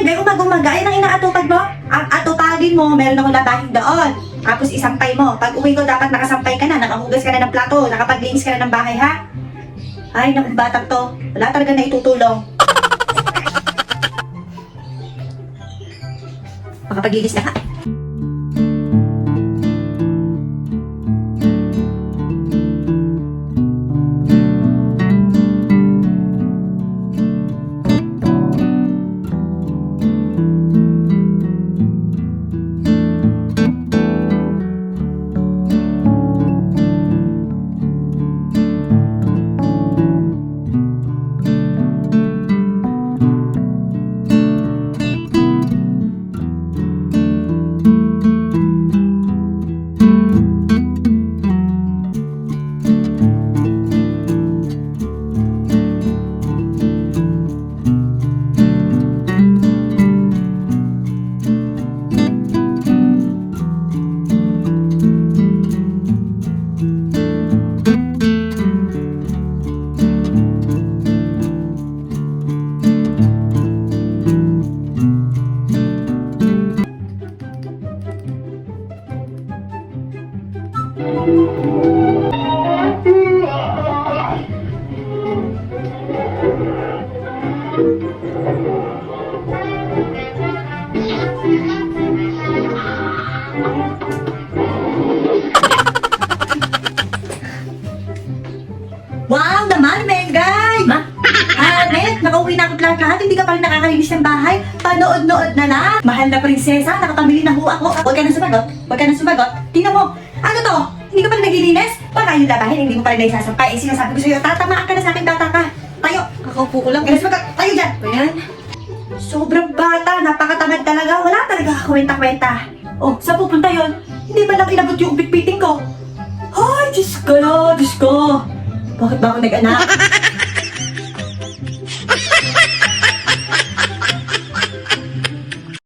May umag-umaga, yan ang inaatupag mo. Ang atupagin mo, meron akong labahin doon. Tapos isampay mo. Pag uwi ko, dapat nakasampay ka na, nakahugas ka na ng plato, nakapaglinis ka na ng bahay, ha? Ay, naku, batang to. Wala talaga na itutulong. Makapaglinis na ka. Wow naman, Mengay! Ma? Anet, nakauwi na ako lahat-lahat, hindi ka pa rin nakakalinis ng bahay. Panood-nood na lang. Mahal na prinsesa, nakapamili na ho ako. Huwag ka na sumagot, huwag ka na sumagot. Tingnan mo, ano to? Hindi ka pa rin naglilinis? Para yung labahin, hindi mo pa rin naisasampay. Eh, sinasabi ko sa'yo, tatamaan ka na sa akin, bata ka. Tayo, Kakaupo ko lang. tayo dyan. Ayan. Sobrang bata, napakatamad talaga. Wala talaga kakwenta-kwenta. Oh, saan pupunta yun? Hindi ba lang inabot yung bitbiting ko? Ay, Diyos ko. Bakit ba ako nag-anak?